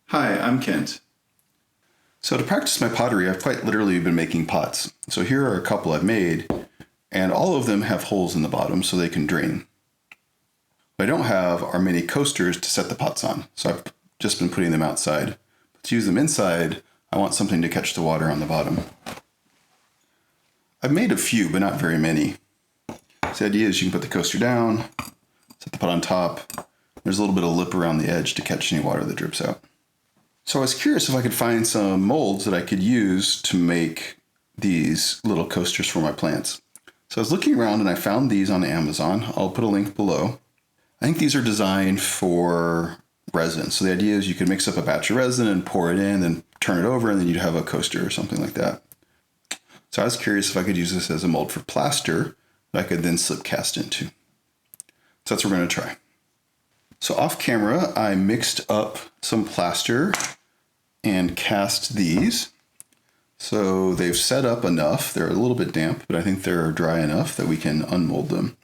Hi, I'm Kent. So to practice my pottery, I've quite literally been making pots. So here are a couple I've made, and all of them have holes in the bottom so they can drain. What I don't have are many coasters to set the pots on, so I've just been putting them outside. But to use them inside, I want something to catch the water on the bottom. I've made a few, but not very many. So the idea is you can put the coaster down, set the pot on top. There's a little bit of lip around the edge to catch any water that drips out. So I was curious if I could find some molds that I could use to make these little coasters for my plants. So I was looking around and I found these on Amazon. I'll put a link below. I think these are designed for resin. So the idea is you could mix up a batch of resin and pour it in and turn it over, and then you'd have a coaster or something like that. So I was curious if I could use this as a mold for plaster that I could then slip cast into. So that's what we're going to try. So off camera, I mixed up some plaster and cast these. So they've set up enough. They're a little bit damp, but I think they're dry enough that we can unmold them.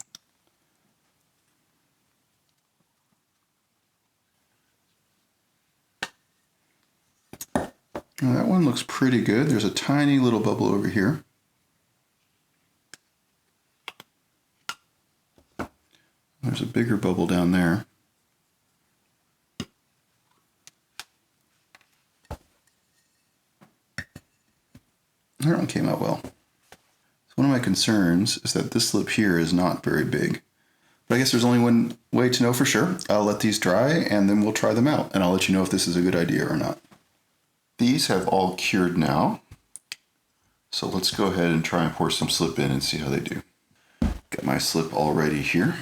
Now that one looks pretty good. There's a tiny little bubble over here. There's a bigger bubble down there. That one came out well. So one of my concerns is that this lip here is not very big. But I guess there's only one way to know for sure. I'll let these dry and then we'll try them out, and I'll let you know if this is a good idea or not. These have all cured now. So let's go ahead and try and pour some slip in and see how they do. Got my slip all ready here.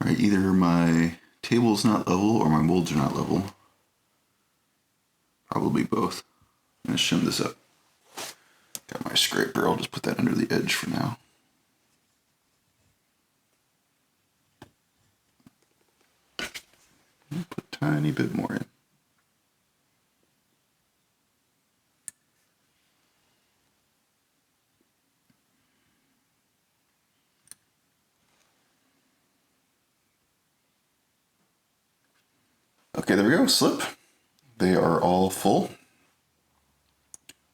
All right, either my table's not level or my molds are not level. Probably both. I'm gonna shim this up. Got my scraper, I'll just put that under the edge for now. Put a tiny bit more in. Okay, there we go, slip. They are all full.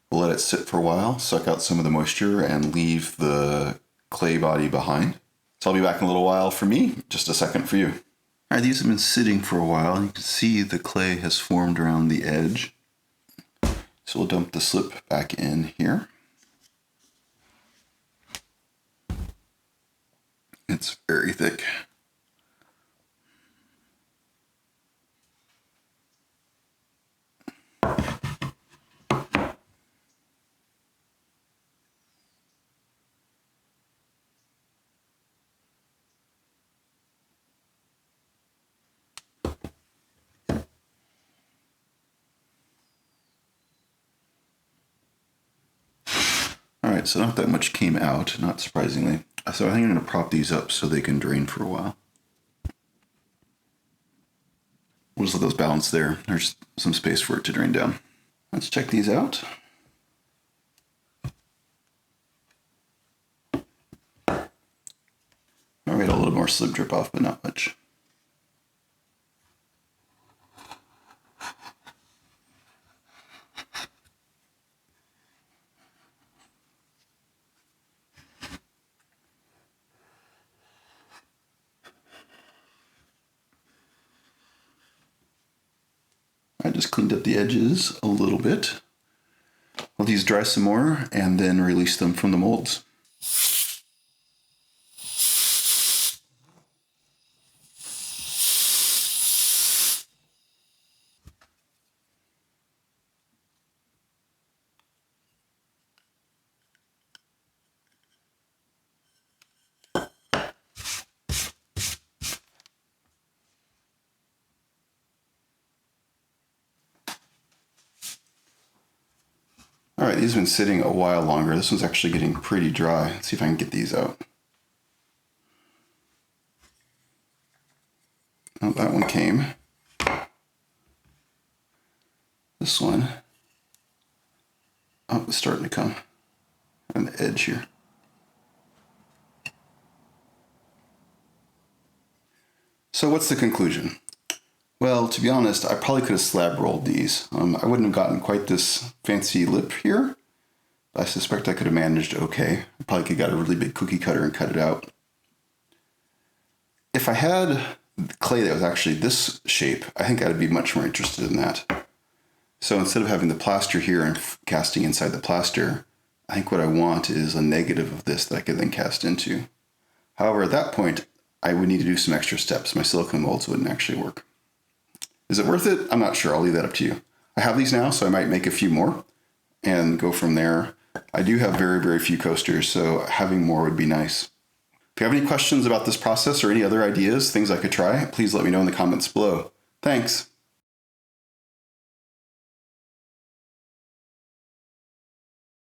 We'll let it sit for a while, suck out some of the moisture, and leave the clay body behind. So I'll be back in a little while for me, just a second for you. All right, these have been sitting for a while, and you can see the clay has formed around the edge. So we'll dump the slip back in here. It's very thick. All right, so not that much came out, not surprisingly. So I think I'm gonna prop these up so they can drain for a while. We'll just let those balance there. There's some space for it to drain down. Let's check these out. All right, a little more slip drip off, but not much. I just cleaned up the edges a little bit. Let these dry some more and then release them from the molds. All right, these have been sitting a while longer. This one's actually getting pretty dry. Let's see if I can get these out. Oh, that one came. This one, oh, it's starting to come on the edge here. So what's the conclusion? Well, to be honest, I probably could have slab rolled these. I wouldn't have gotten quite this fancy lip here. I suspect I could have managed okay. I probably could have got a really big cookie cutter and cut it out. If I had clay that was actually this shape, I think I'd be much more interested in that. So instead of having the plaster here and casting inside the plaster, I think what I want is a negative of this that I could then cast into. However, at that point, I would need to do some extra steps. My silicone molds wouldn't actually work. Is it worth it? I'm not sure. I'll leave that up to you. I have these now, so I might make a few more and go from there. I do have very, very few coasters, so having more would be nice. If you have any questions about this process or any other ideas, things I could try, please let me know in the comments below. Thanks.